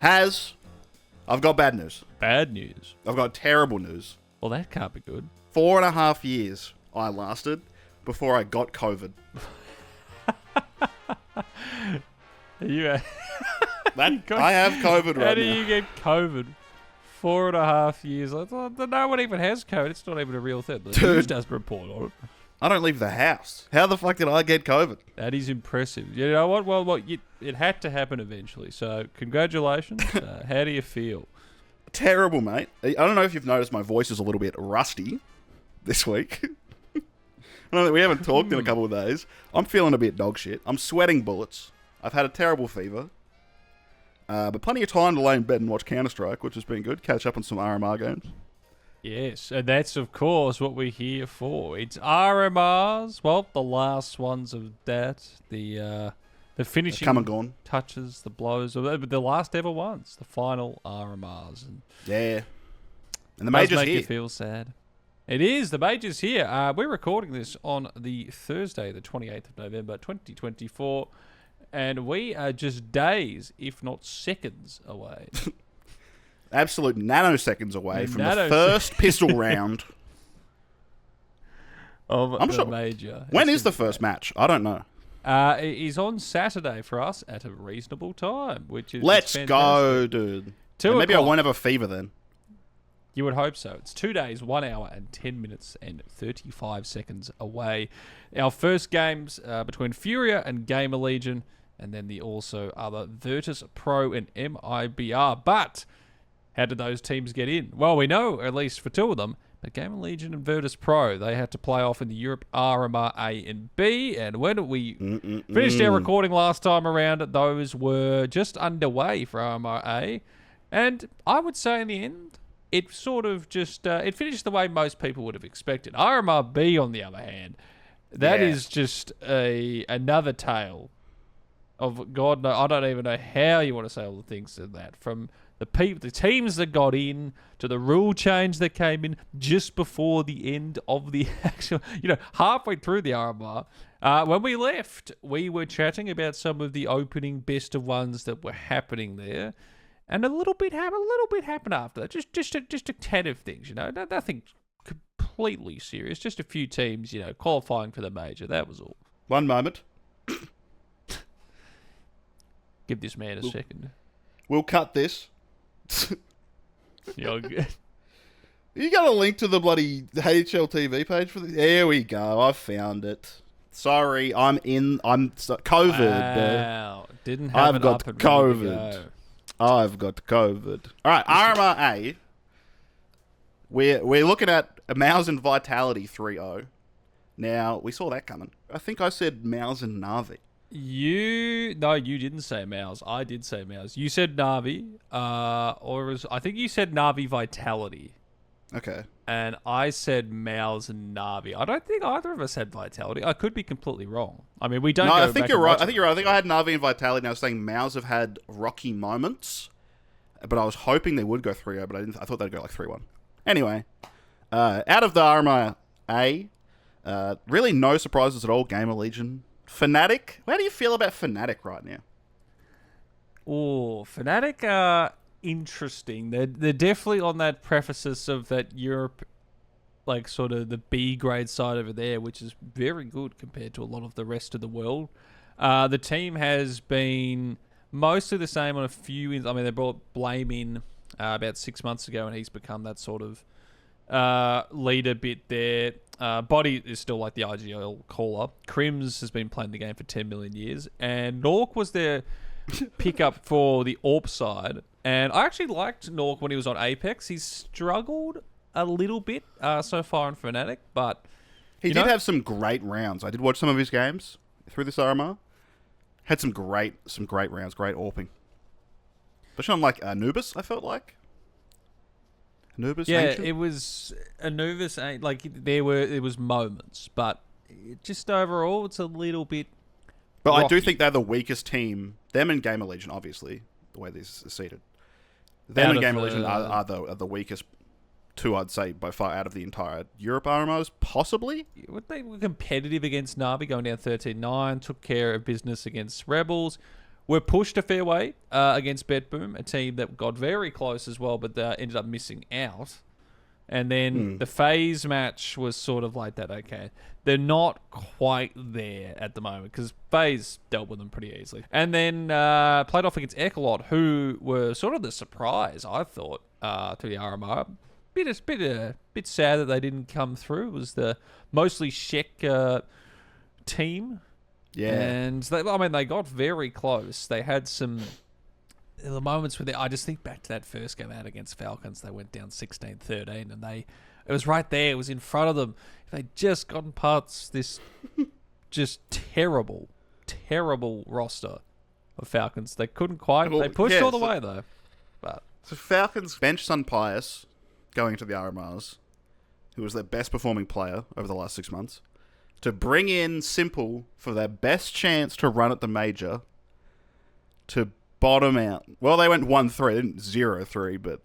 I've got bad news. Bad news. I've got terrible news. Well, that can't be good. 4.5 years I lasted before I got COVID. You, I have COVID right now. How do you get COVID? 4.5 years. No one even has COVID. It's not even a real thing. The news doesn't report on it. I don't leave the house. How the fuck did I get COVID? That is impressive. You know what? Well, it had to happen eventually. So, congratulations. How do you feel? Terrible, mate. I don't know if you've noticed my voice is a little bit rusty this week. We haven't talked in a couple of days. I'm feeling a bit dog shit. I'm sweating bullets. I've had a terrible fever. But plenty of time to lay in bed and watch Counter-Strike, which has been good. Catch up on some RMR games. Yes, and that's, of course, what we're here for. It's RMRs. Well, the last ones of that. The finishing come and gone touches, the blows. The last ever ones. The final RMRs. And yeah. And the major's make here. You feel sad. It is. The major's here. We're recording this on the Thursday, the 28th of November, 2024. And we are just days, if not seconds, away. Absolute nanoseconds away from the first pistol round of the major. When is the first match? I don't know. It is on Saturday for us at a reasonable time, which is Let's go, dude. Maybe I won't have a fever then. You would hope so. It's 2 days, 1 hour and 10 minutes and 35 seconds away. Our first games between Furia and Gamer Legion, and then the also other Virtus Pro and MIBR. But how did those teams get in? Well, we know, at least for two of them, but Gamer Legion and Virtus Pro, they had to play off in the Europe RMR A and B. And when we finished our recording last time around, those were just underway for RMR A. And I would say in the end, it sort of just, it finished the way most people would have expected. RMR B, on the other hand, that is just another tale of God. No, I don't even know how you want to say all the things in that. From the teams that got in to the rule change that came in just before the end of the actual, halfway through the RMR. When we left, we were chatting about some of the opening best of ones that were happening there. And a little bit happened after that. Just a tad of things, nothing completely serious. Just a few teams, qualifying for the major. That was all. One moment. Give this man a second. We'll cut this. You're good. You got a link to the bloody HL TV page for this? There we go. I found it. Sorry, I'm COVID. Wow. Didn't have it up and ready to go. I've got COVID. All right, RMRA. We're looking at a Mouse and Vitality 3-0. Now, we saw that coming. I think I said Mouse and Na'Vi. No, you didn't say Mouse. I did say Mouse. You said Na'Vi, I think you said Na'Vi Vitality. Okay. And I said Mouse and Na'Vi. I don't think either of us had Vitality. I could be completely wrong. I mean, we don't. No, I think you're right. I think I had Na'Vi and Vitality, and I was saying Mouse have had rocky moments, but I was hoping they would go 3-0, but I didn't. I thought they'd go like 3-1. Anyway, out of the RMR A, really no surprises at all. Gamer Legion. Fnatic. How do you feel about Fnatic right now? Oh, Fnatic are interesting. They're definitely on that precipice of that Europe, like sort of the B grade side over there, which is very good compared to a lot of the rest of the world. The team has been mostly the same on a few. I mean, they brought Blame in about 6 months ago, and he's become that sort of leader bit there. Body is still like the IGL caller. Crims has been playing the game for 10 million years, and Nork was their pickup for the AWP side. And I actually liked Nork when he was on Apex. He's struggled a little bit so far in Fnatic, but he did have some great rounds. I did watch some of his games through this RMR. Had some great rounds, great AWPing. Especially on like Anubis, I felt like. Anubis, yeah, Ancient? it was Anubis. Like there was moments, but just overall, it's a little bit. But rocky. I do think they're the weakest team. Them and Gamer Legion, obviously, the way this is seated. Them and Gamer Legion are the weakest two, I'd say, by far out of the entire Europe RMOs, possibly. They were competitive against Na'Vi, going down 13-9, took care of business against Rebels. were pushed a fair way against BetBoom, a team that got very close as well, but ended up missing out. And then the FaZe match was sort of like that. Okay, they're not quite there at the moment because FaZe dealt with them pretty easily. And then played off against Echelot, who were sort of the surprise, I thought, to the RMR. Bit sad that they didn't come through. It was the mostly Sheck team. Yeah. And they got very close. They had some the moments where I just think back to that first game out against Falcons. They went down 16-13 and it was right there. It was in front of them. If they'd just gotten past this just terrible roster of Falcons, they couldn't quite. They pushed all the way though. So Falcons bench Sun Pius going into the RMRs, who was their best performing player over the last 6 months, to bring in Simple for their best chance to run at the major, to bottom out. Well, they went 1-3, didn't 0-3, but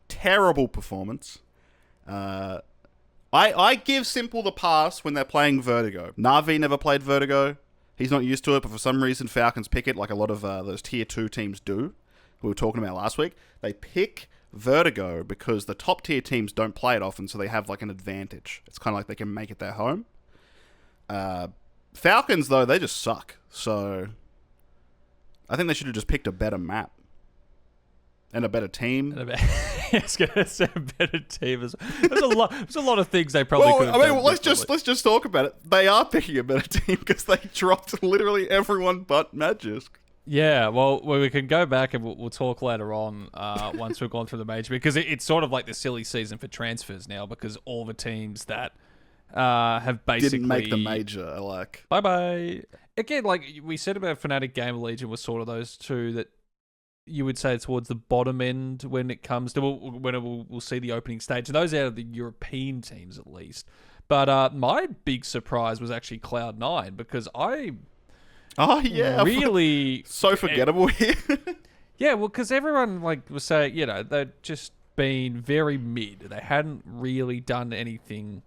terrible performance. I give Simple the pass when they're playing Vertigo. Na'Vi never played Vertigo. He's not used to it, but for some reason Falcons pick it like a lot of those tier 2 teams do. We were talking about last week. They pick Vertigo because the top tier teams don't play it often, so they have like an advantage. It's kind of like they can make it their home. Falcons, though, they just suck. So I think they should have just picked a better map and a better team. I was going to say a better team. There's a lot of things they probably could have done. Let's just talk about it. They are picking a better team because they dropped literally everyone but Magisk. Yeah, well, we can go back and we'll talk later on once we've gone through the major, because it's sort of like the silly season for transfers now, because all the teams that have basically... didn't make the major, like... Bye-bye. Again, like we said about Fnatic Gamer Legion, was sort of those two that you would say towards the bottom end when it comes to... we'll see the opening stage. And those out of the European teams, at least. But my big surprise was actually Cloud9, because Oh, yeah. Really... so forgettable here. Yeah, well, because everyone was saying, they'd just been very mid. They hadn't really done anything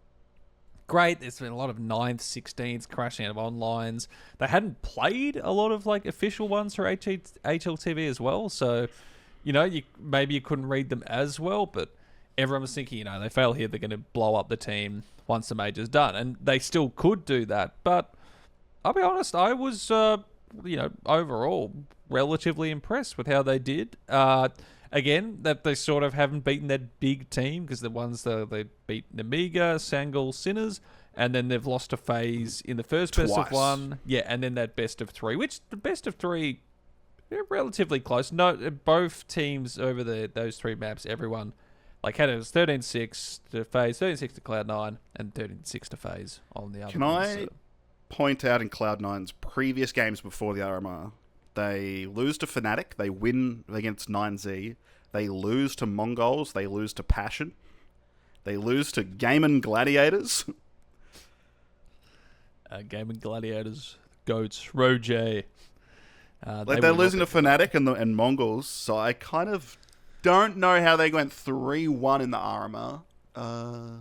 great. There's been a lot of 9th, 16th, crashing out of onlines. They hadn't played a lot of official ones for HLTV as well. So, maybe you couldn't read them as well, but everyone was thinking, they fail here, they're going to blow up the team once the major's done. And they still could do that, but... I'll be honest, I was, overall relatively impressed with how they did. Again, that they sort of haven't beaten that big team, because the ones that they beat Namiga, Sangul, Sinners, and then they've lost to FaZe in the first best of one. Yeah, and then that best of 3, which the best of 3, they're relatively close. No, both teams over those 3 maps, everyone, had it was 13-6 to FaZe, 13-6 to Cloud9, and 13-6 to FaZe on the other ones. Point out in Cloud9's previous games before the RMR, they lose to Fnatic, they win against 9Z, they lose to Mongols, they lose to Passion, they lose to Game & Gladiators. Game & Gladiators, Goats, Roger. They're losing to Fnatic and Mongols, so I kind of don't know how they went 3-1 in the RMR.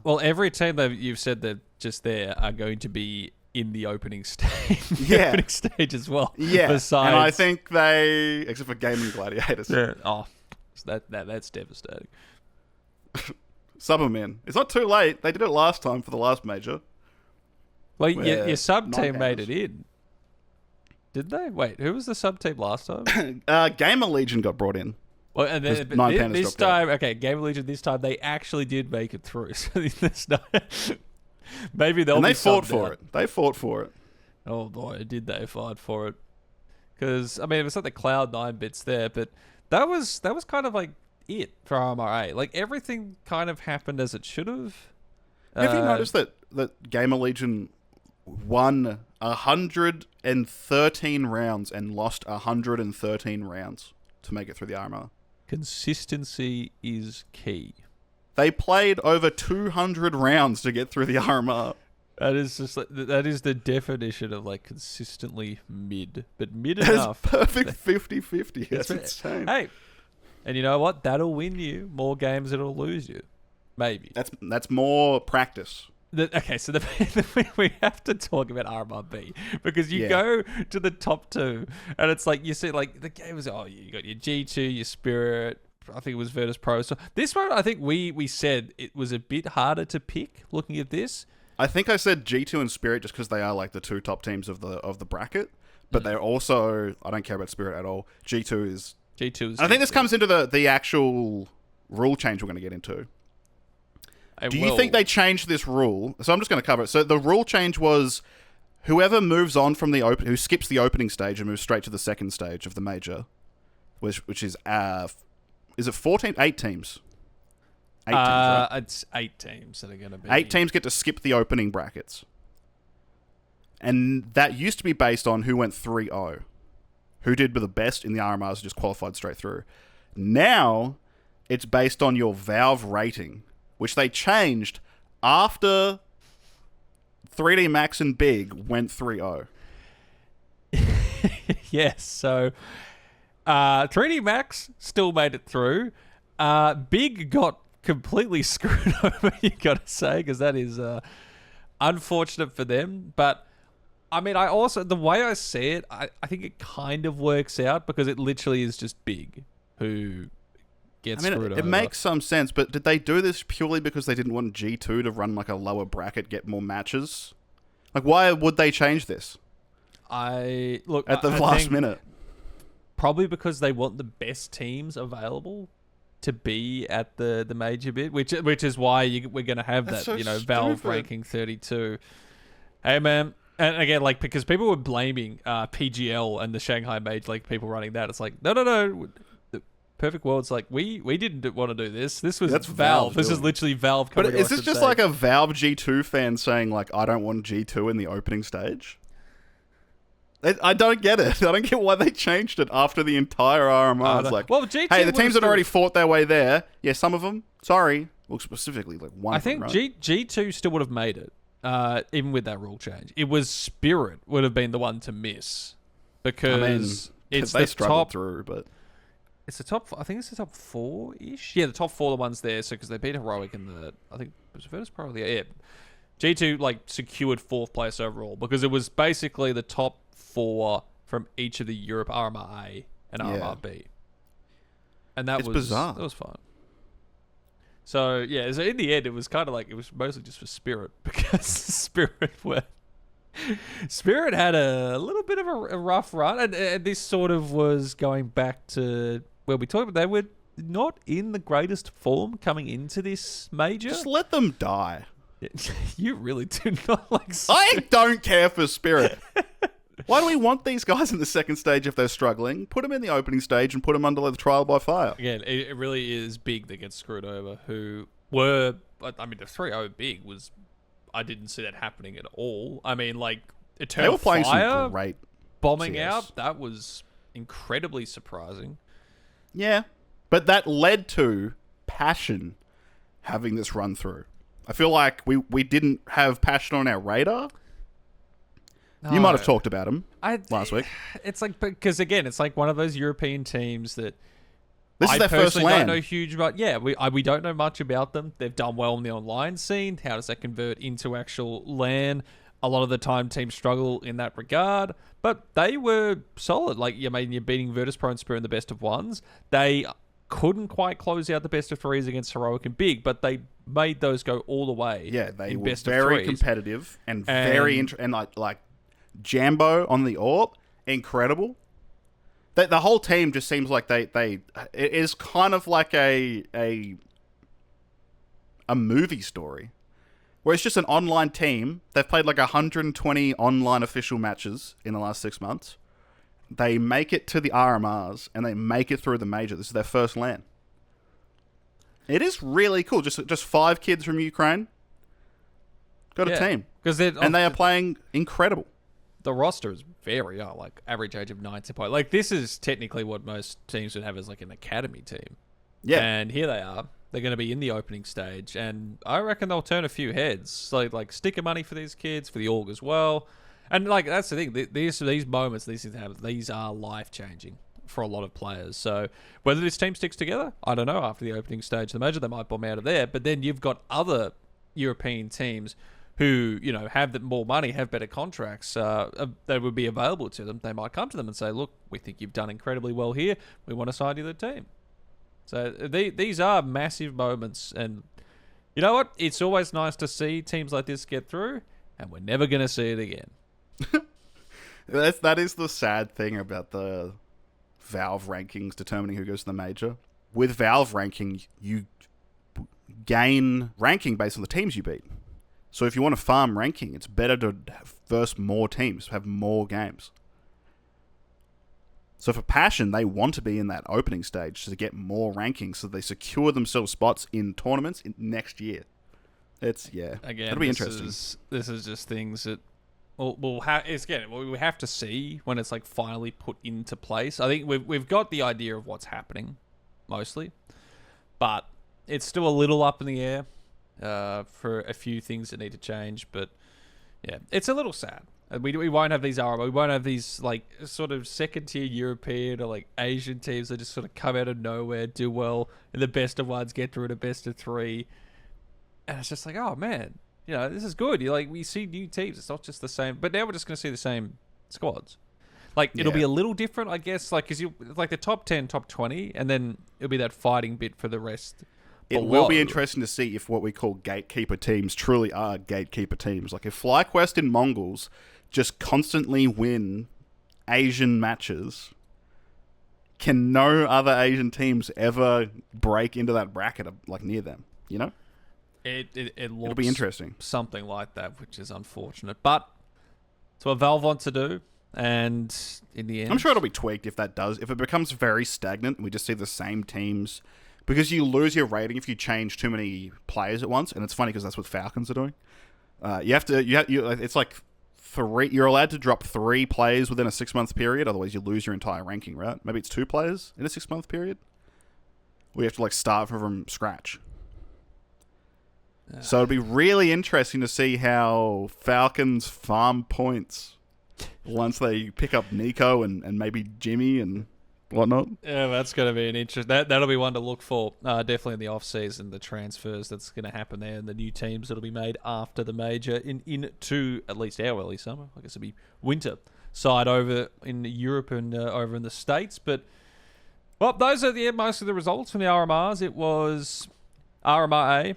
Well, every team that you've said that just there are going to be in the opening stage, opening stage as well. Yeah, besides... and I think they, except for Gaming Gladiators. Yeah. Oh, that's devastating. Sub them in. It's not too late. They did it last time for the last major. Well, your sub team made it in. Did they? Wait, who was the sub team last time? Gamer Legion got brought in. Well, and then this time, Gamer Legion, this time they actually did make it through. So this maybe they'll. And they fought for it. They fought for it. Oh boy, did they fight for it? Because it was like the Cloud9 bits there, but that was kind of it for RMRA. Everything kind of happened as it should have. Have you noticed that Gamer Legion won 113 rounds and lost 113 rounds to make it through the RMR? Consistency is key. They played over 200 rounds to get through the RMR. That is the definition of consistently mid, but mid That's enough. Perfect 50-50. That's insane. Hey, and you know what? That'll win you more games than it'll lose you. Maybe. That's more practice. Okay, so we have to talk about RMRB because you Yeah. go to the top two, and it's like you see, like the game was you got your G2, your Spirit. I think it was Virtus Pro. So this one, I think we said it was a bit harder to pick. Looking at this, I think I said G2 and Spirit just because they are like the two top teams of the bracket, but they're also, I don't care about Spirit at all. G2 is. I think this comes into the actual rule change we're going to get into. Do you think they changed this rule? So I'm just going to cover it. So the rule change was whoever moves on from who skips the opening stage and moves straight to the second stage of the major, which is it 14? 8 teams. 8 teams, right? It's 8 teams that are going to be. 8 teams get to skip the opening brackets. And that used to be based on who went 3-0. Who did the best in the RMRs just qualified straight through. Now, it's based on your Valve rating, which they changed after 3D Max and Big went 3-0. Yes, so 3D Max still made it through. Big got completely screwed over, you got to say, because that is unfortunate for them. But, I mean, the way I see it, I think it kind of works out because it literally is just Big who gets screwed over. It makes some sense, but did they do this purely because they didn't want G2 to run like a lower bracket, get more matches? Like, why would they change this? At the last minute. Probably because they want the best teams available to be at the major bit, which is why we're going to have that, so Valve stupid. ranking 32. Hey, man. And again, like, because people were blaming PGL and the Shanghai Major, like, people running that. It's like, no. The perfect world's like, we didn't want to do this. This was Valve. This is literally Valve coming. But is this just like a Valve G2 fan saying, like, I don't want G2 in the opening stage? I don't get it. I don't get why they changed it after the entire RMR. It's like, well, G2 hey, the teams that already fought their way there, yeah, some of them, sorry. Well, specifically, like one I of them, think right? G2 still would have made it, even with that rule change. It was Spirit would have been the one to miss because it's they the struggled top. through, but It's the top. I think it's the top 4-ish. Yeah, the top 4 are the ones there. So because they beat Heroic in I think it was Virtus Pro. Yeah, G2 like secured 4th place overall because it was basically the top 4 from each of the Europe RMRA and RMRB, and that It's was bizarre. That was fun. So yeah, so in the end, it was kind of like it was mostly just for Spirit because Spirit had a little bit of a rough run, and this sort of was going back to where we talked about they were not in the greatest form coming into this major. just let them die. You really do not like I don't care for Spirit. Why do we want these guys in the second stage if they're struggling? Put them in the opening stage and put them under the trial by fire. Again, it really is Big that gets screwed over. Who were, I mean, the 3-0 Big was, I didn't see that happening at all. I mean, like, Eternal They were playing Fire some great bombing CS. out, that was incredibly surprising. Yeah, but that led to Passion having this run through. I feel like we didn't have Passion on our radar. You might have talked about him last week. It's like, because again, it's like one of those European teams that This is their first personally LAN. don't know huge about. Yeah, we don't know much about them. They've done well in the online scene. How does that convert into actual LAN? A lot of the time, teams struggle in that regard, but they were solid. Like, you're beating Virtus Pro and Spirit in the best of ones. They couldn't quite close out the best of threes against Heroic and Big, but they made those go all the way. Yeah, they in were best of very threes. competitive and very and like Jambo on the AWP, incredible. The whole team just seems like it is kind of like a movie story, where it's just an online team. They've played like 120 online official matches in the last 6 months. They make it to the RMRs and they make it through the major. This is their first LAN. It is really cool. Just 5 kids from Ukraine got a team, and they are playing incredible. The roster is very young, like average age of 90. Like, this is technically what most teams would have as like an academy team. Yeah. And here they are. They're going to be in the opening stage, and I reckon they'll turn a few heads. So, like, sticker money for these kids, for the org as well. And, like, that's the thing. These moments, these things happen. These are life-changing for a lot of players. So, whether this team sticks together, I don't know. After the opening stage of the major, they might bomb out of there. But then you've got other European teams who, have more money, have better contracts that would be available to them, they might come to them and say, look, we think you've done incredibly well here. We want to sign you to the team. So these are massive moments. And you know what? It's always nice to see teams like this get through, and we're never going to see it again. That is the sad thing about the Valve rankings determining who goes to the major. With Valve ranking, you gain ranking based on the teams you beat. So if you want to farm ranking, it's better to verse more teams, have more games. So for Passion, they want to be in that opening stage to get more rankings so they secure themselves spots in tournaments next year. Again, it'll be interesting. This is just things that we have to see when it's like finally put into place. I think we've got the idea of what's happening, mostly, but it's still a little up in the air for a few things that need to change. But yeah, it's a little sad. We won't have these RMR. We won't have these like sort of second tier European or like Asian teams that just sort of come out of nowhere, do well, and the best of ones get through to best of three. And it's just like, oh man, this is good. We see new teams. It's not just the same. But now we're just going to see the same squads. Like it'll be a little different, I guess. Like because the top 10, top 20, and then it'll be that fighting bit for the rest. It will be interesting to see if what we call gatekeeper teams truly are gatekeeper teams. Like if FlyQuest and Mongols just constantly win Asian matches, can no other Asian teams ever break into that bracket like near them? It'll be interesting. Something like that, which is unfortunate. But it's what Valve wants to do, and in the end, I'm sure it'll be tweaked if it becomes very stagnant and we just see the same teams. Because you lose your rating if you change too many players at once, and it's funny because that's what Falcons are doing. It's like you're allowed to drop 3 players within a 6-month period, otherwise you lose your entire ranking, right? Maybe it's 2 players in a 6-month period. We have to start from scratch. So it'd be really interesting to see how Falcons farm points once they pick up Niko and maybe Jimmy and whatnot. Yeah, that's going to be an interest. That'll be one to look for. Definitely in the off season, the transfers that's going to happen there, and the new teams that'll be made after the major into at least our early summer. I guess it'll be winter side over in Europe and over in the States. But those are most of the results from the RMRs. It was RMR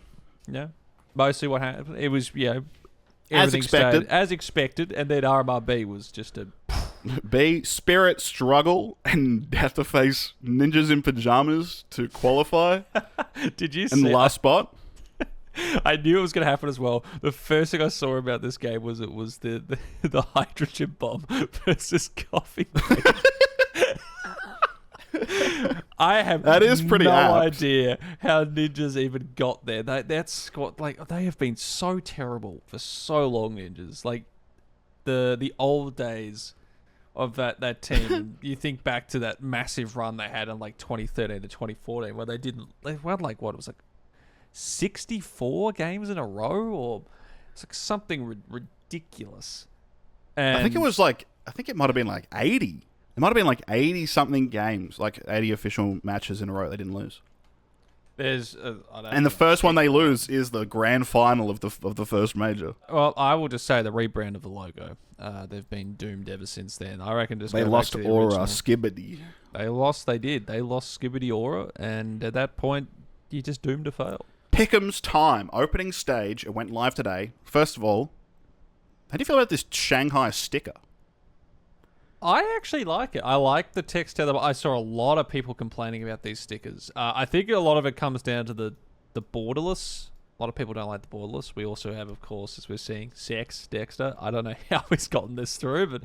A, mostly what happened. It was everything stayed as expected, and then RMR B was just a. B, Spirit struggle and have to face ninjas in pajamas to qualify. Did you see in the last spot? I knew it was going to happen as well. The first thing I saw about this game was the hydrogen bomb versus coffee. I have no idea how ninjas even got there. That squad, they have been so terrible for so long. Ninjas, the old days of that team. You think back to that massive run they had in 2013 to 2014 where they won 64 games in a row, or it's something ridiculous. And I think it might have been 80. It might have been 80 something games, 80 official matches in a row they didn't lose. And the first one they lose is the grand final of the first major. Well, I will just say the rebrand of the logo. They've been doomed ever since then. I reckon they lost Aura, Skibbity. They did. They lost Skibbity Aura, and at that point, you're just doomed to fail. Pick'em's time. Opening stage. It went live today. First of all, how do you feel about this Shanghai sticker? I actually like it. I like the texture. I saw a lot of people complaining about these stickers. I think a lot of it comes down to the borderless. A lot of people don't like the borderless. We also have, of course, as we're seeing, Sex Dexter. I don't know how he's gotten this through, but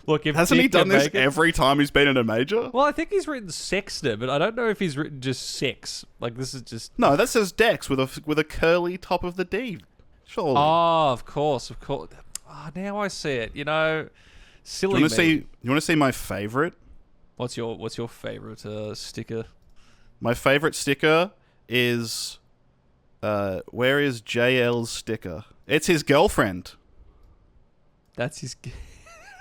look, if hasn't he done this every time he's been in a major? Well, I think he's written Sexter, but I don't know if he's written just Sex. This is just no. That says Dex with a curly top of the D. Surely. Oh, of course. Oh, now I see it. Silly. You want to see my favorite? What's your favorite sticker? My favorite sticker is where is JL's sticker? It's his girlfriend. That's his.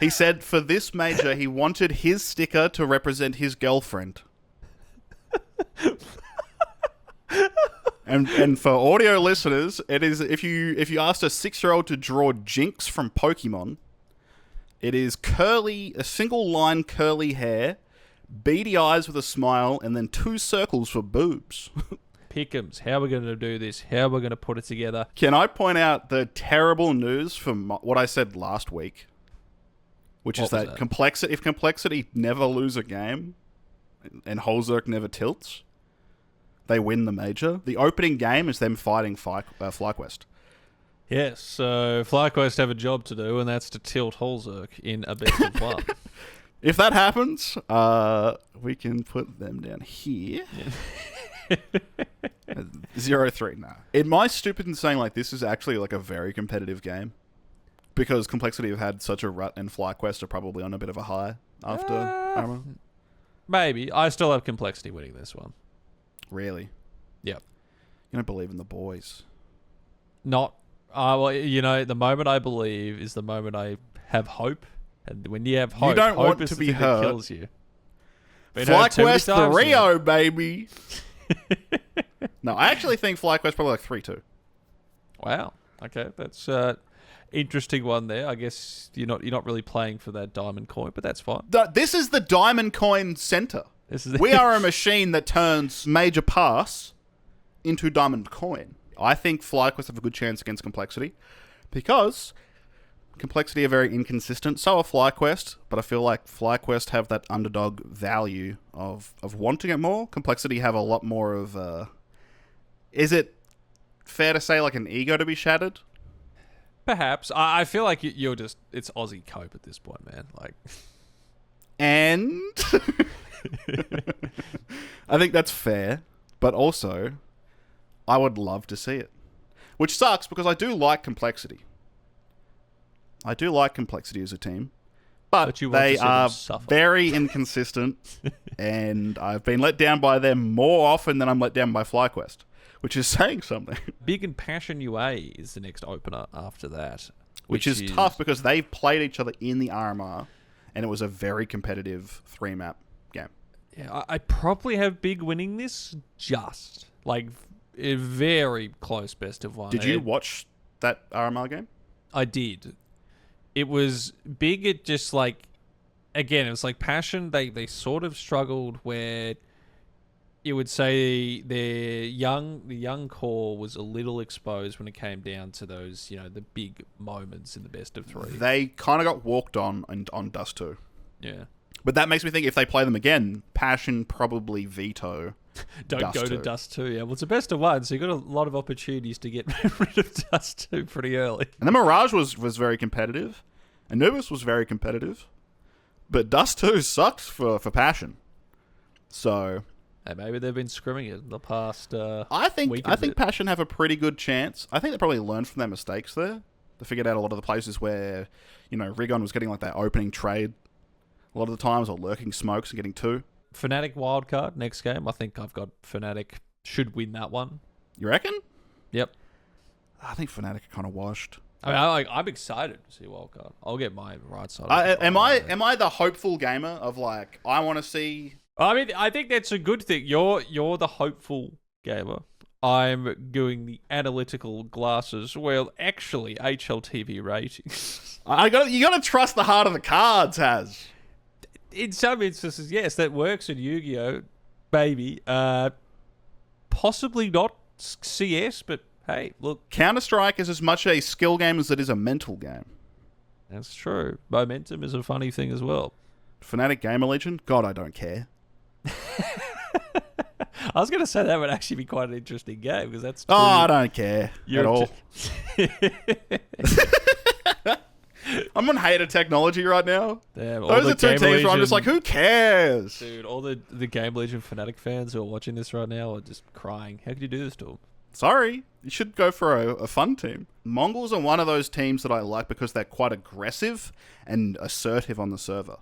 He said for this major he wanted his sticker to represent his girlfriend. And for audio listeners, it is if you asked a 6-year-old to draw Jinx from Pokemon, it is curly, a single line curly hair, beady eyes with a smile, and then 2 circles for boobs. Pick'ems, how are we going to do this? How are we going to put it together? Can I point out the terrible news from what I said last week? Which is that Complexity, if Complexity never lose a game and Holzerk never tilts, they win the major. The opening game is them fighting FlyQuest. Yes, so FlyQuest have a job to do, and that's to tilt Holzerk in a best of one. If that happens, we can put them down here. Yeah. 0-3, no. Am I stupid in saying like this is actually like a very competitive game? Because Complexity have had such a rut and FlyQuest are probably on a bit of a high after RMR? Maybe. I still have Complexity winning this one. Really? Yep. You don't believe in the boys? Not. Well, the moment I believe is the moment I have hope. And when you have hope, you don't hope want is to the be thing hurt. that kills you. FlyQuest the Rio, baby. No, I actually think FlyQuest probably like 3-2. Wow. Okay, that's interesting one there. I guess you're not really playing for that diamond coin, but that's fine. This is the diamond coin center. We are a machine that turns major pass into diamond coin. I think FlyQuest have a good chance against Complexity because Complexity are very inconsistent. So are FlyQuest, but I feel like FlyQuest have that underdog value of wanting it more. Complexity have a lot more of is it fair to say like an ego to be shattered? Perhaps. I feel like you're just... It's Aussie cope at this point, man. Like... And... I think that's fair. But also, I would love to see it. Which sucks because I do like Complexity. I do like Complexity as a team. But they are very inconsistent. And I've been let down by them more often than I'm let down by FlyQuest. Which is saying something. Big and Passion UA is the next opener after that. Which is tough because they've played each other in the RMR and it was a very competitive 3-map game. Yeah, I probably have Big winning this just. Like, a very close best of one. Did you watch that RMR game? I did. It was Big at just like... Again, it was like Passion. They sort of struggled where... You would say the young core was a little exposed when it came down to those, the big moments in the best of 3. They kind of got walked on Dust 2. Yeah. But that makes me think if they play them again, Passion probably veto Don't Dust go 2. to Dust 2, yeah. Well, it's a best of 1, so you've got a lot of opportunities to get rid of Dust 2 pretty early. And then Mirage was very competitive. Anubis was very competitive. But Dust 2 sucks for Passion. So... And maybe they've been scrimming it in the past I think Passion have a pretty good chance. I think they probably learned from their mistakes there. They figured out a lot of the places where, Rigon was getting like that opening trade a lot of the times, or lurking smokes and getting 2. Fnatic wildcard next game. I think I've got Fnatic should win that one. You reckon? Yep. I think Fnatic are kind of washed. I mean, I'm excited to see wildcard. I'll get my right side. Am I the hopeful gamer of like I want to see? I mean, I think that's a good thing. You're the hopeful gamer. I'm doing the analytical glasses. Well, actually, HLTV ratings. You got to trust the heart of the cards, Has. In some instances, yes, that works in Yu-Gi-Oh, baby. Possibly not CS, but hey, look. Counter-Strike is as much a skill game as it is a mental game. That's true. Momentum is a funny thing as well. Fnatic Gamer Legion? God, I don't care. I was going to say that would actually be quite an interesting game because that's. Oh, I don't care at all. I'm on hater technology right now. Damn, those are 2 teams where I'm just like, who cares? Dude, all the Game Legion Fnatic fans who are watching this right now are just crying. How could you do this to them? Sorry. You should go for a fun team. Mongols are one of those teams that I like because they're quite aggressive and assertive on the server.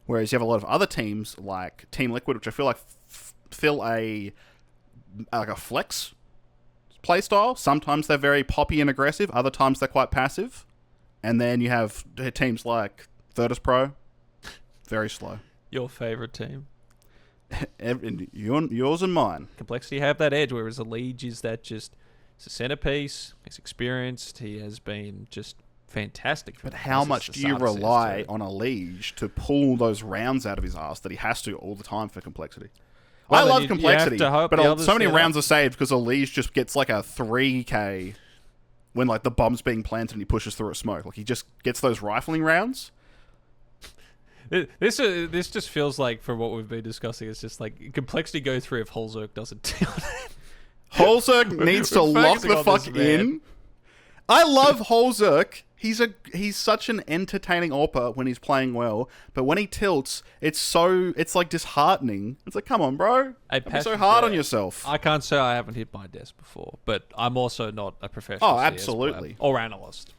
Whereas you have a lot of other teams like Team Liquid, which I feel like fill a flex playstyle. Sometimes they're very poppy and aggressive. Other times they're quite passive. And then you have teams like Virtus Pro, very slow. Your favorite team? Yours and mine. Complexity have that edge, whereas a Liege is that just it's a centerpiece. He's experienced. He has been just fantastic. But how much do you rely on a Liege to pull those rounds out of his ass that he has to all the time for Complexity? Well, I love Complexity, but so many rounds are saved because a Liege just gets like a 3k when like the bomb's being planted and he pushes through a smoke. Like he just gets those rifling rounds. This just feels like, from what we've been discussing, it's just like Complexity go through if Holzerk doesn't tell it. Holzerk needs to lock the fuck in. I love Holzerk. He's such an entertaining AWPer when he's playing well, but when he tilts, it's like disheartening. It's like, come on, bro. Don't be so hard on yourself. I can't say I haven't hit my desk before, but I'm also not a professional CS absolutely. player or analyst.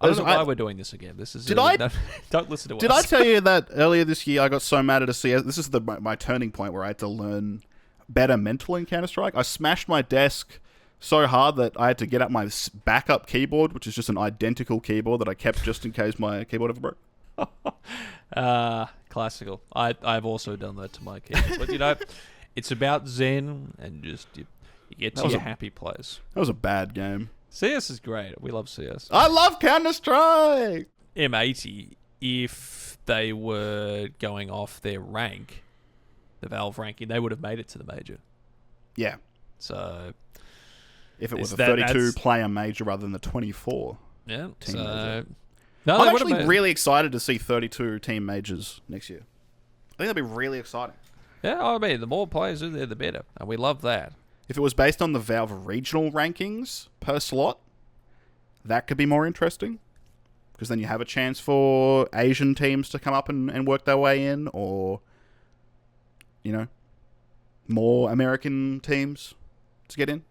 I don't know why we're doing this again. This is don't listen to us. Did I tell you that earlier this year I got so mad at a CS? This is my turning point where I had to learn better mental in Counter-Strike. I smashed my desk so hard that I had to get up my backup keyboard, which is just an identical keyboard that I kept just in case my keyboard ever broke. Classical. I've also done that to my keyboard. But, you know, it's about zen and just you get to your happy place. That was a bad game. CS is great. We love CS. I love Counter-Strike! M80, if they were going off their rank, the Valve ranking, they would have made it to the major. Yeah. So if it was a 32-player major rather than the 24 team major. No, I'm actually really excited to see 32 team majors next year. I think that'd be really exciting. Yeah, I mean, the more players in there, the better. And we love that. If it was based on the Valve regional rankings per slot, that could be more interesting. Because then you have a chance for Asian teams to come up and work their way in, or, you know, more American teams to get in.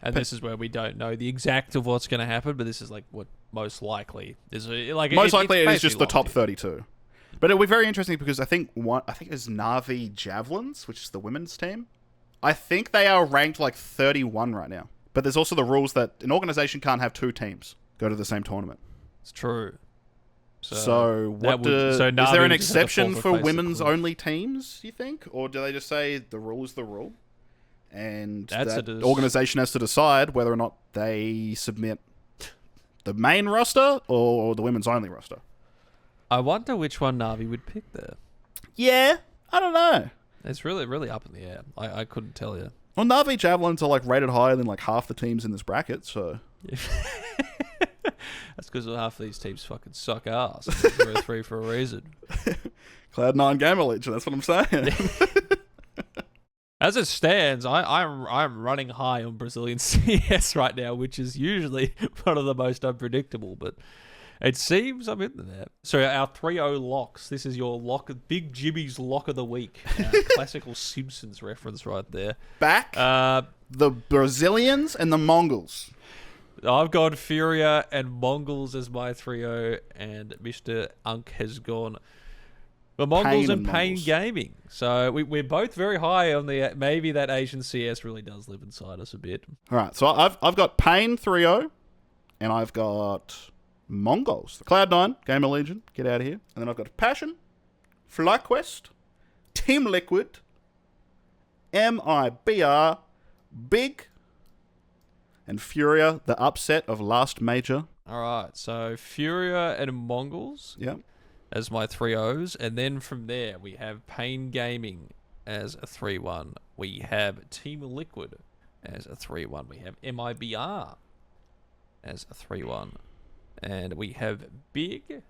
And this is where we don't know the exact of what's going to happen, but this is like what most likely is. Like most likely it is just the top 32. But it'll be very interesting because I think it was Na'Vi Javelins, which is the women's team. I think they are ranked like 31 right now. But there's also the rules that an organization can't have two teams go to the same tournament. It's true. So is there an exception for women's only teams, you think? Or do they just say the rule is the rule? And that organization has to decide whether or not they submit the main roster or the women's only roster. I wonder which one Na'Vi would pick there. Yeah, I don't know. It's really, really up in the air. I couldn't tell you. Well, Na'Vi Javelins are like rated higher than like half the teams in this bracket, so... That's because half of these teams fucking suck ass. They're 3 for a reason. Cloud9 Gamer Legion, that's what I'm saying. As it stands, I'm running high on Brazilian CS right now, which is usually one of the most unpredictable, but it seems I'm in there. So our 3-0 locks. This is your lock, Big Jimmy's lock of the week. Classical Simpsons reference right there. Back the Brazilians and the Mongols. I've gone Furia and Mongols as my 3-0, and Mr. Unk has gone the Mongols and Pain Gaming. So we're both very high on the... Maybe that Asian CS really does live inside us a bit. All right, so I've got Pain 3-0, and I've got Mongols. The Cloud9 Gamer Legion, get out of here. And then I've got Passion, FlyQuest, Team Liquid, MIBR, Big, and Furia, the upset of last major. All right, so Furia and Mongols. Yep. As my 3-0s, and then from there we have Pain Gaming as a 3-1. We have Team Liquid as a 3-1. We have MIBR as a 3-1. And we have Big,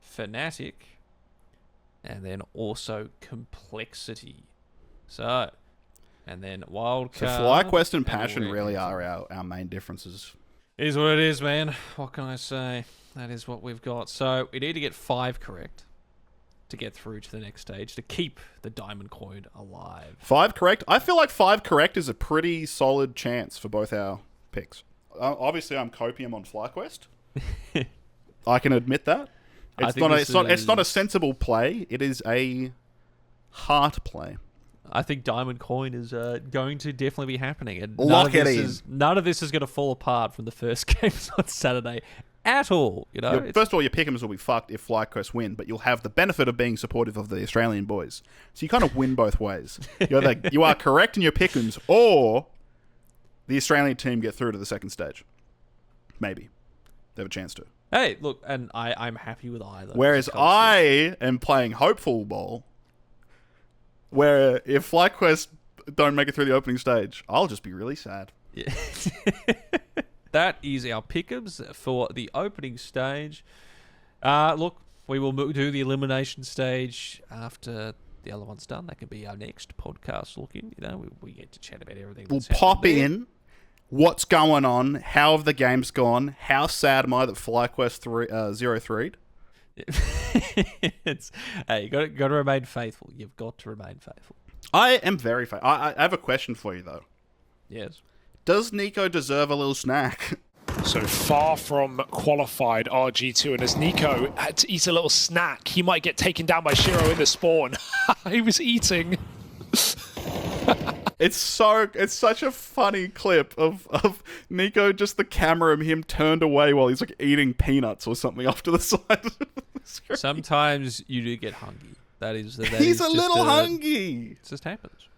Fnatic, and then also Complexity. So, and then Wildcard. So FlyQuest and Passion really are our main differences. It is what it is, man. What can I say? That is what we've got. So we need to get 5 correct to get through to the next stage, to keep the diamond coin alive. 5 correct? I feel like 5 correct is a pretty solid chance for both our picks. Obviously, I'm copium on FlyQuest. I can admit that. It's not a sensible play. It is a heart play. I think diamond coin is going to definitely be happening. And Lock it in. None of this is going to fall apart from the first games on Saturday at all. You know, First of all, your pick'ems will be fucked if FlyQuest win, but you'll have the benefit of being supportive of the Australian boys. So you kind of win both ways. You are correct in your pick'ems, or the Australian team get through to the second stage. Maybe. They have a chance to. Hey, look, and I'm happy with either. Whereas I am playing hopeful ball, where if FlyQuest don't make it through the opening stage, I'll just be really sad. Yeah. That is our pick'ems for the opening stage. Look, we will do the elimination stage after the other one's done. That could be our next podcast look-in. You know, we get to chat about everything. We'll pop in. What's going on? How have the games gone? How sad am I that FlyQuest 0-3'd? Hey, you got to remain faithful. You've got to remain faithful. I am very faithful. I have a question for you, though. Yes. Does Niko deserve a little snack? So far from qualified RG2, and as Niko had to eat a little snack, he might get taken down by Shiro in the spawn. He was eating. It's such a funny clip of Niko, just the camera of him turned away while he's like eating peanuts or something off to the side of the screen. Sometimes you do get hungry. He's a little hungry. It just happens.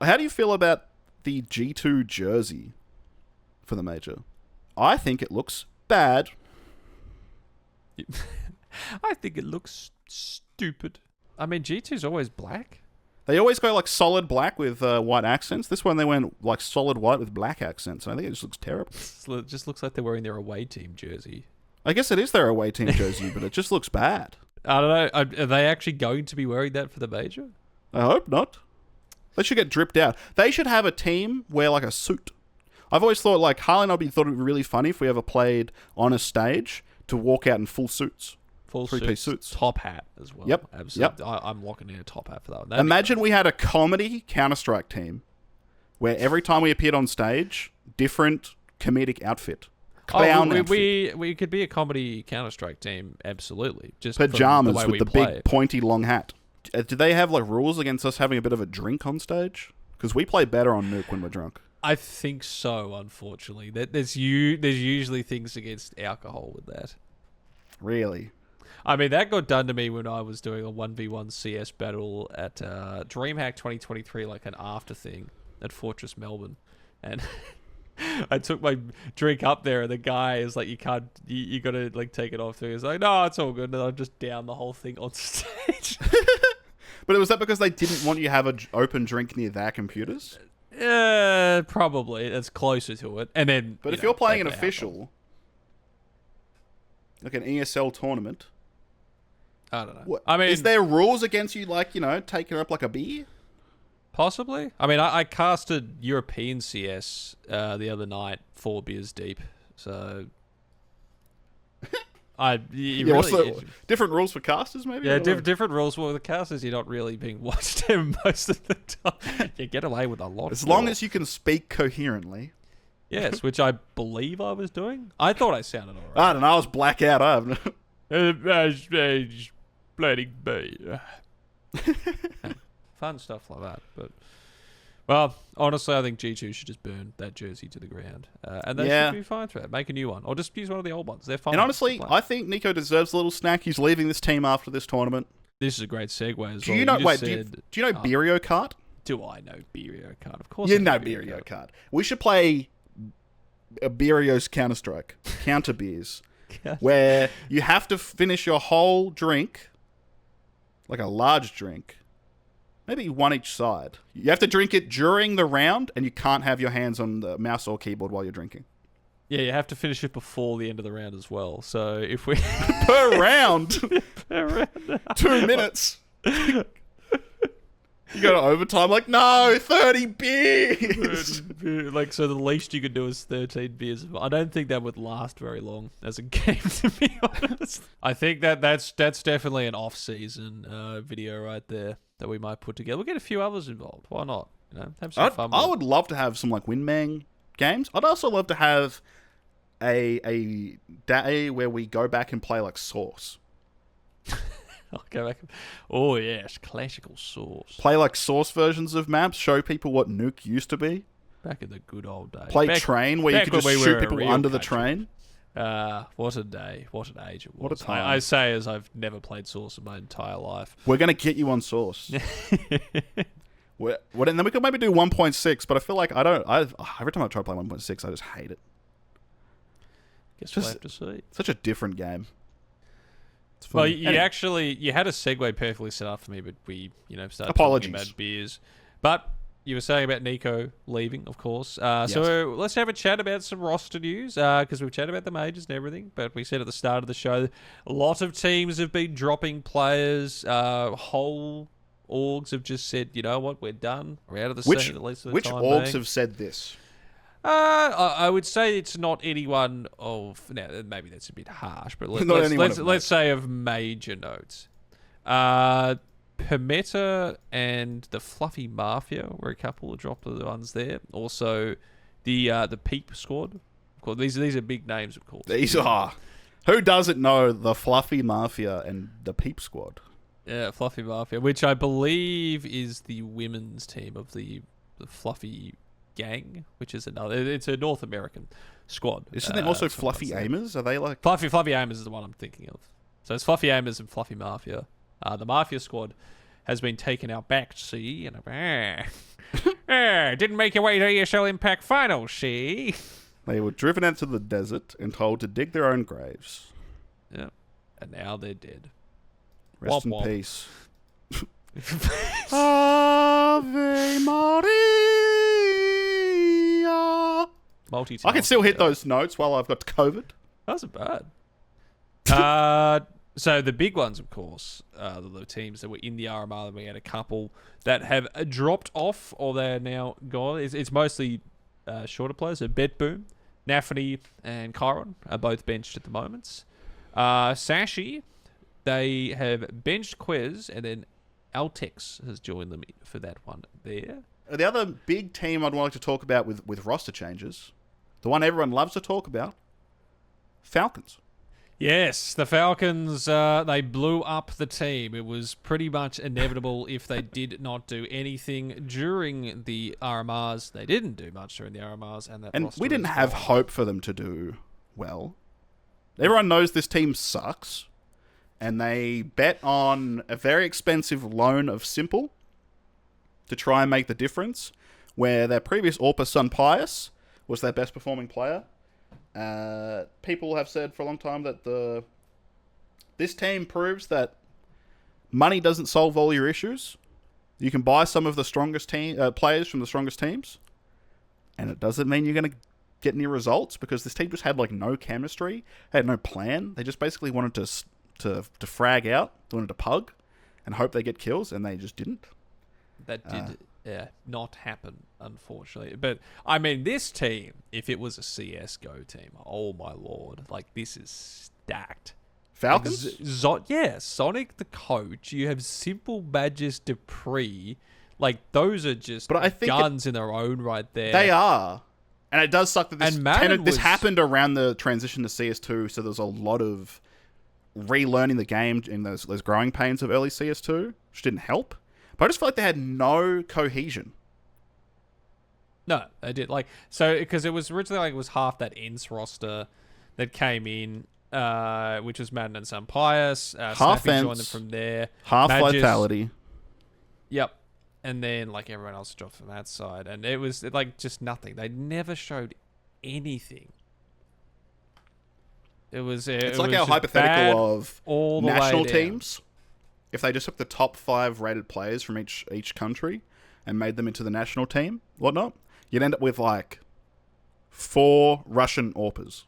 How do you feel about the G2 jersey for the major? I think it looks bad. I think it looks stupid. I mean, G2's always black. They always go like solid black with white accents. This one they went like solid white with black accents. And I think it just looks terrible. It just looks like they're wearing their away team jersey. I guess it is their away team jersey, but it just looks bad. I don't know. Are they actually going to be wearing that for the major? I hope not. They should get dripped out. They should have a team wear like a suit. I've always thought like Harley and I thought it would be really funny if we ever played on a stage to walk out in full suits. Full three-piece suits. Top hat as well. Yep. Absolutely. Yep. I'm locking in a top hat for that one. Imagine we had a comedy Counter-Strike team where every time we appeared on stage, different comedic outfit. Clown outfit. We could be a comedy Counter-Strike team, absolutely. Just pajamas the with the big pointy long hat. Do they have like rules against us having a bit of a drink on stage? Because we play better on Nuke when we're drunk. I think so, unfortunately. There's usually things against alcohol with that. Really? I mean, that got done to me when I was doing a 1v1 CS battle at DreamHack 2023, like an after thing at Fortress Melbourne. And I took my drink up there, and the guy is like, you got to like take it off. He's like, no, it's all good. And I just down the whole thing on stage. But was that because they didn't want you to have an open drink near their computers? Probably. It's closer to it. And then, but if you're playing an official, like an ESL tournament, I don't know. What, I mean, is there rules against you, like, you know, taking up like a beer? Possibly. I mean, I casted European CS the other night 4 beers deep, so different rules for casters, maybe. Yeah, different rules. Well, the casters, you're not really being watched most of the time. You get away with a lot. As long as you can speak coherently. Yes, which I believe I was doing. I thought I sounded alright. I don't know. I was blackout. I have no. Bloody beer. Fun stuff like that, but well, honestly, I think G2 should just burn that jersey to the ground, and they should be fine for it. Make a new one, or just use one of the old ones. They're fine. And honestly, I think Niko deserves a little snack. He's leaving this team after this tournament. This is a great segue as well. Do you know? Do you know Beerio Kart? Do I know Beerio Kart? Of course, you know Beerio Kart. We should play a Beerio's Counter-Strike, counter beers, where you have to finish your whole drink, like a large drink. Maybe one each side. You have to drink it during the round, and you can't have your hands on the mouse or keyboard while you're drinking. Yeah, you have to finish it before the end of the round as well. So if we per round, 2 minutes. You go to overtime, like, no, 30 beers. Like, so the least you could do is 13 beers. I don't think that would last very long as a game, to be honest. I think that's definitely an off-season video right there that we might put together. We'll get a few others involved. Why not? You know, have some fun. I would love to have some like Windman games. I'd also love to have a day where we go back and play like Source. I'll go back. Oh yes, classical Source. Play like Source versions of maps. Show people what Nuke used to be. Back in the good old days. Play Train where you could just shoot people under the train. What a day. What an age it was. What a time. I say as I've never played Source in my entire life. We're going to get you on Source. And then we could maybe do 1.6, but I feel like every time I try to play 1.6, I just hate it. Guess we'll have to see. Such a different game. It's fun. Well, you had a segue perfectly set up for me, but we, started Apologies. talking about beers. But you were saying about Niko leaving, of course. So let's have a chat about some roster news, because we've chatted about the majors and everything. But we said at the start of the show, a lot of teams have been dropping players. Whole orgs have just said, you know what, we're done. We're out of the scene, at least for the Which time orgs being. have said this? I would say it's not anyone of... Now, maybe that's a bit harsh, but let's say of major notes. Permetta and the Fluffy Mafia were a couple of drop of the ones there. Also, the Peep squad. These are big names, of course. These are. Who doesn't know the Fluffy Mafia and the Peep squad? Yeah, Fluffy Mafia, which I believe is the women's team of the Fluffy Gang, which is another. It's a North American squad. Isn't there also Fluffy Aimers? Are they like Fluffy Aimers is the one I'm thinking of. So it's Fluffy Aimers and Fluffy Mafia. The Mafia squad has been taken out back, see, and didn't make your way to ESL Impact Finals, see. They were driven out to the desert and told to dig their own graves. Yeah, and now they're dead. Rest in peace. Ave Maria. I can still hit those notes while I've got COVID. That wasn't bad. So the big ones, of course, the teams that were in the RMR, we had a couple that have dropped off or they're now gone. It's mostly shorter players. So Betboom, Nafany, and Chiron are both benched at the moment. Sashi, they have benched Quez, and then Altex has joined them for that one there. The other big team I'd like to talk about with roster changes, the one everyone loves to talk about, Falcons. Yes, the Falcons, they blew up the team. It was pretty much inevitable if they did not do anything during the RMRs. They didn't do much during the RMRs. And we didn't have hope for them to do well. Everyone knows this team sucks. And they bet on a very expensive loan of Simple to try and make the difference, where their previous Orpa Sun Pius was their best performing player. People have said for a long time that this team proves that money doesn't solve all your issues. You can buy some of the strongest players from the strongest teams, and it doesn't mean you're going to get any results, because this team just had no chemistry, had no plan. They just basically wanted to frag out, they wanted to pug, and hope they get kills, and they just didn't. That did not happen, unfortunately. But, I mean, this team, if it was a CSGO team, oh my lord, this is stacked. Falcons? Sonic the coach, you have Simple, Badges, Dupree, those are just guns in their own right there. They are. And it does suck that this happened around the transition to CS2, so there's a lot of relearning the game in those growing pains of early CS2, which didn't help. But I just feel like they had no cohesion. No, they did. Because it was originally it was half that ENS roster that came in, which was Madden and Sun Pius. Half Snappy joined them from there. Half Magis, Vitality. Yep. And then everyone else dropped from that side. And it was just nothing. They never showed anything. It's like our hypothetical of national teams. If they just took the top 5 rated players from each country and made them into the national team, whatnot, you'd end up with 4 Russian Orpas.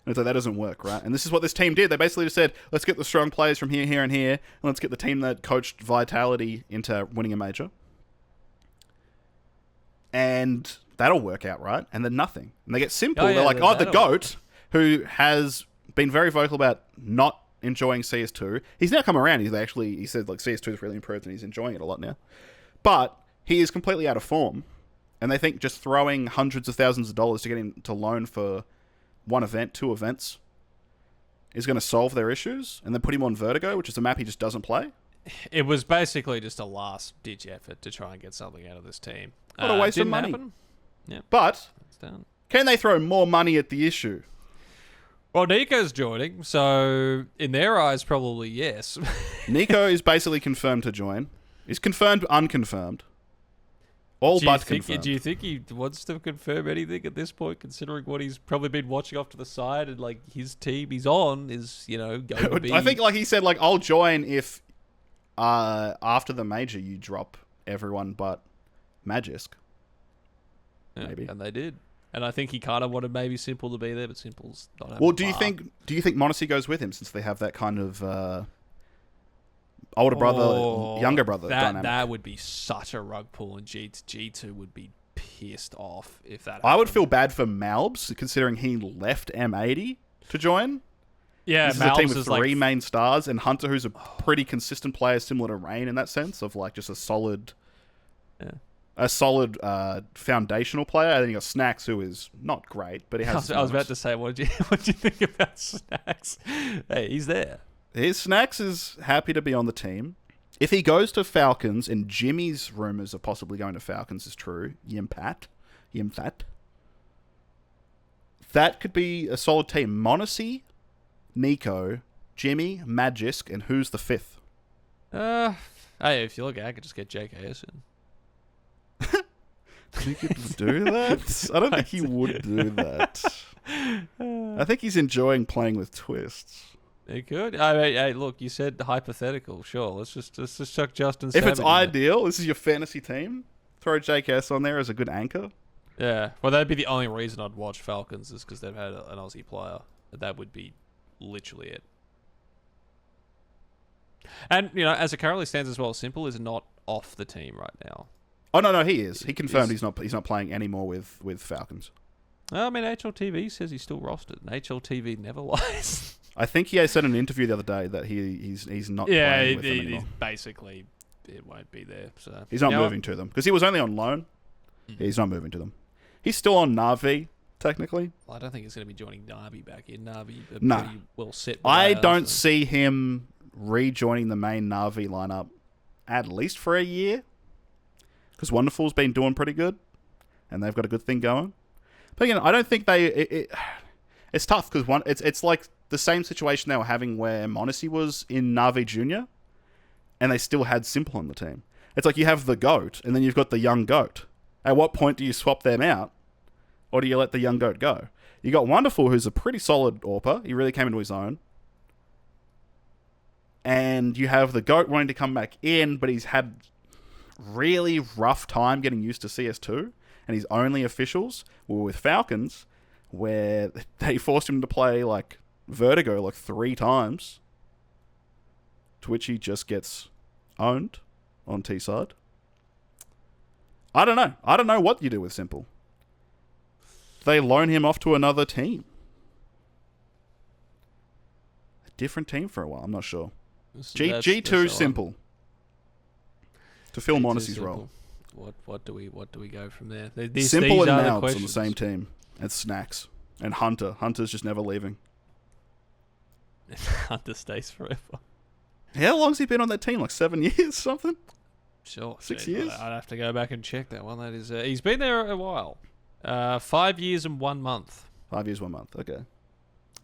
And so that doesn't work, right? And this is what this team did. They basically just said, let's get the strong players from here, here, and here, and let's get the team that coached Vitality into winning a major. And that'll work out, right? And then nothing. And they get Simple. They're the GOAT, who has been very vocal about not enjoying CS2. He's now come around. He said CS2 is really improved and he's enjoying it a lot now. But he is completely out of form. And they think just throwing hundreds of thousands of dollars to get him to loan for 1 event, 2 events, is going to solve their issues, and then put him on Vertigo, which is a map he just doesn't play. It was basically just a last-ditch effort to try and get something out of this team. What a waste of money. Happen. Yep. But can they throw more money at the issue? Well, Niko's joining, so in their eyes, probably yes. Niko is basically confirmed to join. He's confirmed, unconfirmed. All but confirmed. Do you think he wants to confirm anything at this point, considering what he's probably been watching off to the side and like his team he's on is, going to be... I think like he said, like, I'll join if after the major you drop everyone but Magisk. Yeah, maybe. And they did. And I think he kind of wanted maybe Simple to be there, but Simple's not having Well, do you think Monacy goes with him since they have that kind of older brother, younger brother dynamic? That would be such a rug pull, and G2 would be pissed off if that happened. I would feel bad for Malbs, considering he left M80 to join. Yeah, this is a team with three main stars, and Hunter, who's a pretty consistent player, similar to Rain in that sense, of like just a solid... Yeah. A solid foundational player. And then you got Snacks, who is not great, but he has. I was about to say, what did you think about Snacks? Hey, he's there. His Snacks is happy to be on the team. If he goes to Falcons, and Jimmy's rumors of possibly going to Falcons is true, Yimpat, that could be a solid team. Monacy, Niko, Jimmy, Magisk, and who's the fifth? Hey, if you look at it, I could just get JKS in. He could do that? I don't think he would do that. I think he's enjoying playing with twists. He could. I mean, hey, look, you said hypothetical. Sure, let's just chuck Justin. If it's ideal, this is your fantasy team. Throw JKS on there as a good anchor. Yeah, well, that'd be the only reason I'd watch Falcons is because they've had an Aussie player. That would be literally it. And as it currently stands as well, Simple is not off the team right now. Oh no, he is. He confirmed he's not playing anymore with Falcons. I mean, HLTV says he's still rostered, and HLTV never lies. I think he said in an interview the other day that he's not playing with them anymore. Basically, it won't be there. So he's not moving to them because he was only on loan. Mm-hmm. He's not moving to them. He's still on Na'Vi technically. Well, I don't think he's going to be joining Na'Vi back in. Na'Vi pretty well set. I don't see him rejoining the main Na'Vi lineup at least for a year. Because Wonderful's been doing pretty good, and they've got a good thing going. But I don't think it's tough because it's like the same situation they were having where Monacy was in Na'Vi Junior, and they still had Simple on the team. It's like you have the GOAT, and then you've got the young GOAT. At what point do you swap them out, or do you let the young GOAT go? You got Wonderful, who's a pretty solid AWPer. He really came into his own. And you have the GOAT wanting to come back in, but he's had really rough time getting used to CS2, and his only officials were with Falcons, where they forced him to play like Vertigo like 3 times, to which he just gets owned on T side. I don't know what you do with Simple. They loan him off to another team, a different team for a while. I'm not sure. G2 Simple. To fill Monacy's role. What do we go from there? Simple and Mouths on the same team. And Snacks. And Hunter. Hunter's just never leaving. Hunter stays forever. How long's he been on that team? Like 7 years, something? Sure. 6 years? I'd have to go back and check that one. That is, he's been there a while. 5 years and 1 month. 5 years, 1 month. Okay.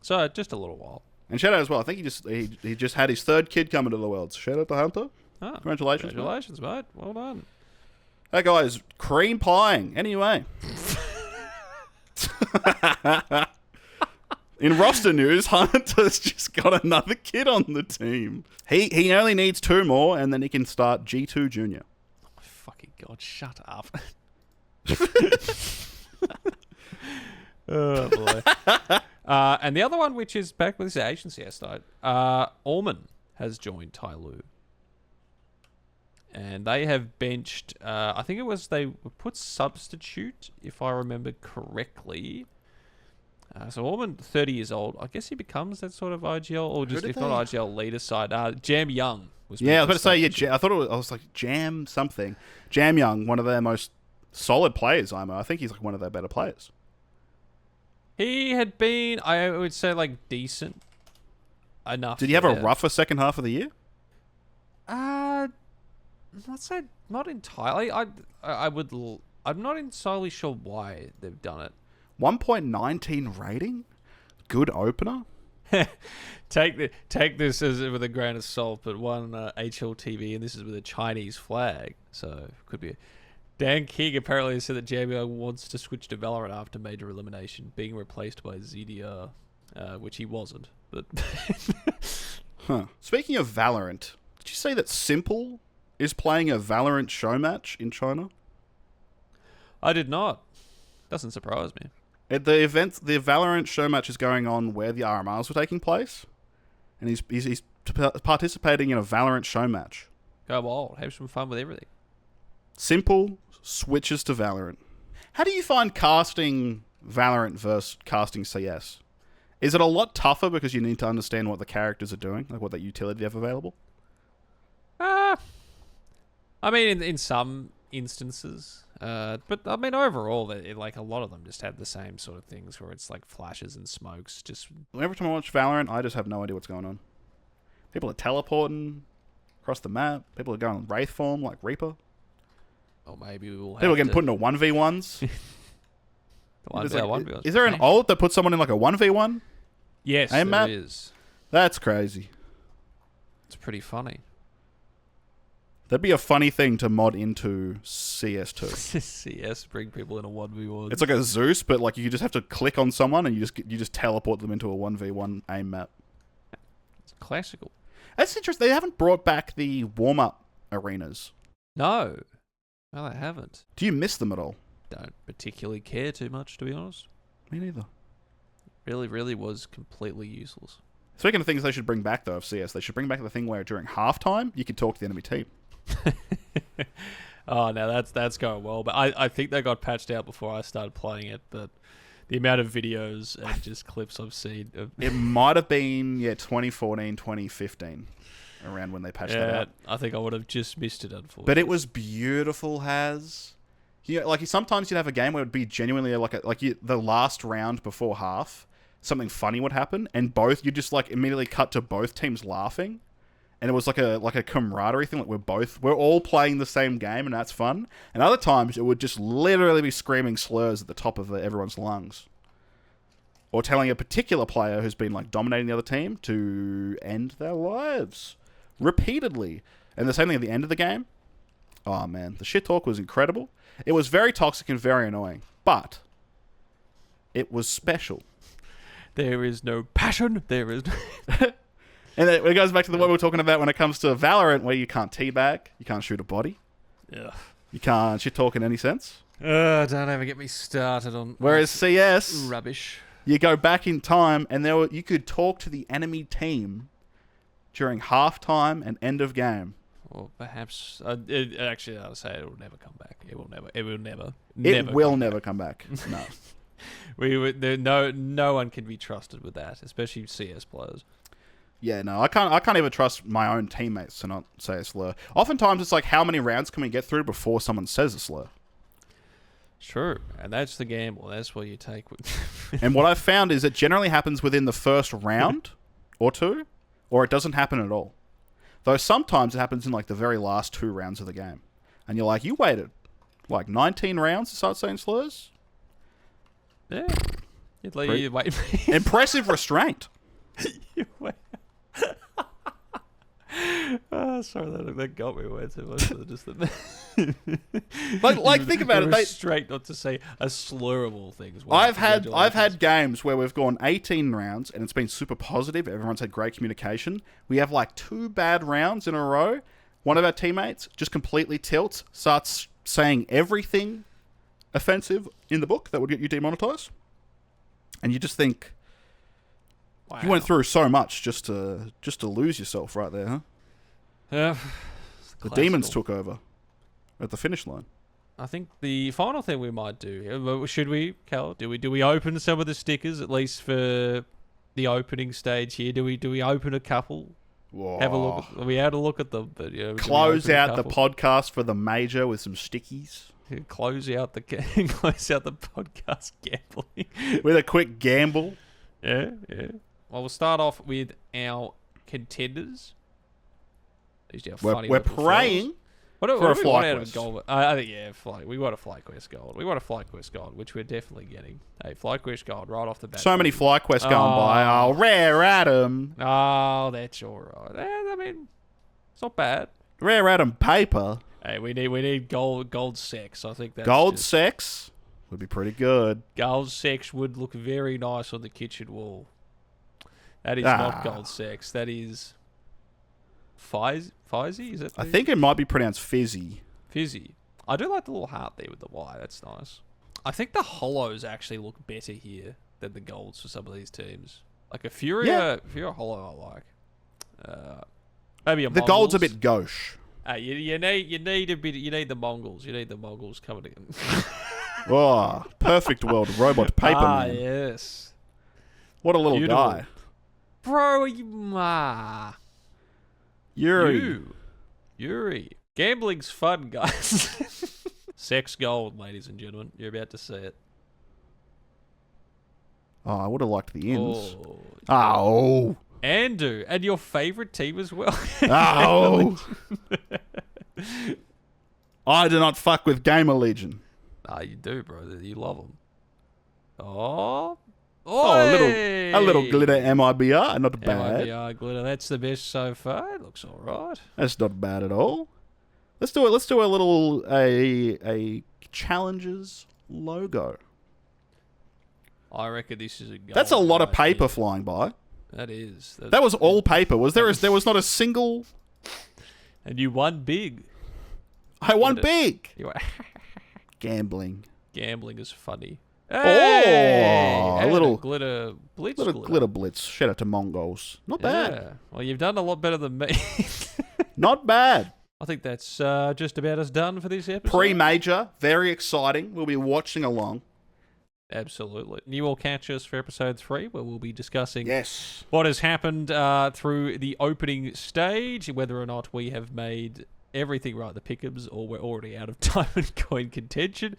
So just a little while. And shout out as well. I think he just had his 3rd kid coming to the world. So shout out to Hunter. Oh, Congratulations, mate. Well done. That guy's cream pieing. Anyway. In roster news, Hunter's just got another kid on the team. He only needs 2 more, and then he can start G2 Junior. Oh, my fucking God, shut up. Oh, boy. And the other one, which is back with this agency I started, Orman has joined Tyloo. And they have benched, I think it was they put substitute, if I remember correctly. So Orman, 30 years old. I guess he becomes that sort of IGL, or just if not IGL leader side. Jam Young was. Yeah, I was about to say, I thought I was like Jam something. Jam Young, one of their most solid players, I think he's like one of their better players. He had been, I would say, like decent enough. Did he have a rougher second half of the year? Let's say not entirely. I'm not entirely sure why they've done it. 1.19 rating, good opener. Take this as with a grain of salt, but one HLTV, and this is with a Chinese flag, so could be. Dan King apparently said that JBL wants to switch to Valorant after major elimination, being replaced by ZDR, which he wasn't. But Speaking of Valorant, did you say that Simple is playing a Valorant show match in China? I did not. Doesn't surprise me. At the event, the Valorant show match is going on where the RMRs were taking place, and he's participating in a Valorant show match. Go wild. Have some fun with everything. Simple switches to Valorant. How do you find casting Valorant versus casting CS? Is it a lot tougher because you need to understand what the characters are doing, like what that utility they have available? I mean, in some instances, but I mean overall, like a lot of them just have the same sort of things where it's like flashes and smokes. Just every time I watch Valorant, I just have no idea what's going on. People are teleporting across the map. People are going on Wraith form like Reaper. Or maybe we will. People are getting put into 1v1s. Is there an ult that puts someone in like a 1v1? Yes, hey, there is. That's crazy. It's pretty funny. That'd be a funny thing to mod into CS2. CS, bring people in a 1v1. It's like a Zeus, but like you just have to click on someone and you just teleport them into a 1v1 aim map. It's classical. That's interesting. They haven't brought back the warm-up arenas. No, they haven't. Do you miss them at all? Don't particularly care too much, to be honest. Me neither. Really was completely useless. Speaking of things they should bring back, though, of CS, they should bring back the thing where during halftime, you can talk to the enemy team. Oh, no, that's going well. But I think they got patched out before I started playing it. But the amount of videos and just clips I've seen. It might have been, 2014, 2015, around when they patched that out. I think I would have just missed it, unfortunately. But it was beautiful, sometimes you'd have a game where it would be genuinely the last round before half, something funny would happen, and you'd just like immediately cut to both teams laughing, and it was like a camaraderie thing. Like we're all playing the same game, and that's fun. And other times it would just literally be screaming slurs at the top of everyone's lungs, or telling a particular player who's been like dominating the other team to end their lives repeatedly. And the same thing at the end of the game. Oh man, the shit talk was incredible. It was very toxic and very annoying, but it was special. There is no passion. There is no... And it goes back to what we were talking about when it comes to Valorant, where you can't teabag, you can't shoot a body. Yeah. You can't shit talk in any sense. Don't ever get me started on... Whereas CS... Rubbish. You go back in time, and you could talk to the enemy team during halftime and end of game. Or perhaps... actually, I'll say it will never come back. It will never. It will never come back. No. No one can be trusted with that, especially CS players. Yeah, no, I can't even trust my own teammates to not say a slur. Oftentimes, it's like, how many rounds can we get through before someone says a slur? True, and that's the gamble. That's what you take. And what I've found is it generally happens within the first round or two, or it doesn't happen at all. Though sometimes it happens in like the very last 2 rounds of the game. And you're like, you waited like 19 rounds to start saying slurs? Yeah. You wait. Impressive restraint. You wait. Oh, sorry, that got me way too much. Just like think about it. Straight not to say a slur of all things. I've had games where we've gone 18 rounds and it's been super positive. Everyone's had great communication. We have like 2 bad rounds in a row. One of our teammates just completely tilts, starts saying everything offensive in the book that would get you demonetized, and you just think, wow, you went through so much just to lose yourself right there, huh? Yeah. The demons took over at the finish line. I think the final thing we might do, should we, Cal? Do we open some of the stickers at least for the opening stage here? Do we open a couple? Whoa. Have a look. We had a look at them, but close out the podcast for the major with some stickies. Close out the podcast gambling with a quick gamble. Yeah. Well, we'll start off with our contenders. We're praying. What do we For a want out of a FlyQuest. gold? I think, we want a FlyQuest gold. We want a FlyQuest gold, which we're definitely getting. Hey, FlyQuest gold right off the bat. So many FlyQuests going by. Oh, rare Atom. Oh, that's all right. I mean, it's not bad. Rare Atom paper. Hey, we need gold sex. I think that's Gold just, sex would be pretty good. gold sex would look very nice on the kitchen wall. That is not gold sex. That is Fizzy? Is it? I think it might be pronounced fizzy. Fizzy. I do like the little heart there with the Y. That's nice. I think the hollows actually look better here than the golds for some of these teams. Like a Furia hollow, I like. Maybe a The Mongols. gold's a bit gauche. You need a bit. You need the Mongols. You need the Mongols coming in. Oh, perfect world. Robot paper man. Yes. What a little Beautiful. guy. Bro, Yuri. Gambling's fun, guys. Sex gold, ladies and gentlemen. You're about to see it. Oh, I would have liked the ins. Oh. Oh. Andu. And your favourite team as well. Oh. I do not fuck with Gamer Legion. Ah, you do, bro. You love them. Oh. Oh, a little glitter MIBR, not bad. MIBR glitter. That's the best so far. It looks all right. That's not bad at all. Let's do a little a challenges logo. I reckon this is a goal. That's a lot of right paper here. flying by. That is. That was all paper. There was not a single. And you won big. I won big. You won. Gambling. Gambling is funny. Oh, Hey! a little glitter blitz. Little glitter blitz. Shout out to Mongols. Not bad. Yeah. Well, you've done a lot better than me. Not bad. I think that's just about us done for this episode. Pre-major. Very exciting. We'll be watching along. Absolutely. You will catch us for episode 3, where we'll be discussing Yes. what has happened through the opening stage, whether or not we have made everything right, the pick'ems, or we're already out of diamond coin contention.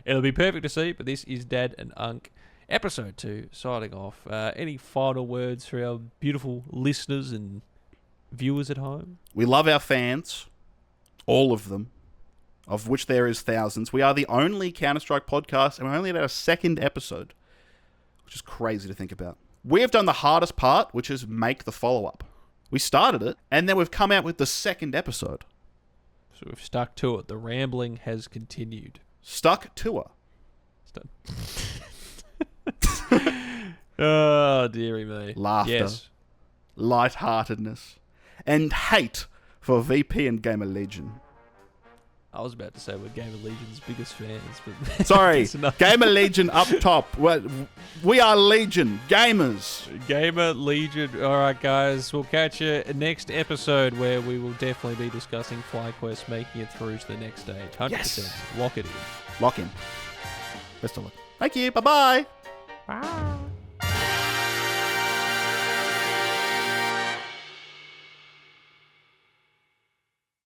It'll be perfect to see, but this is Dad and Unk, episode 2, signing off. Any final words for our beautiful listeners and viewers at home? We love our fans. All of them. Of which there is thousands. We are the only Counter-Strike podcast, and we're only at our 2nd episode. Which is crazy to think about. We have done the hardest part, which is make the follow-up. We started it, and then we've come out with the 2nd episode. So we've stuck to it. The rambling has continued. Stuck to her. Oh, dearie me. Laughter. Yes. Lightheartedness. And hate for VP and Gamer Legion. I was about to say we're Gamer Legion's biggest fans, but Sorry, that's enough. Gamer Legion up top. We are Legion. Gamers. Gamer Legion. All right, guys. We'll catch you next episode, where we will definitely be discussing FlyQuest making it through to the next stage. 100%. Yes. Lock it in. Lock in. Best of luck. Thank you. Bye-bye. Bye.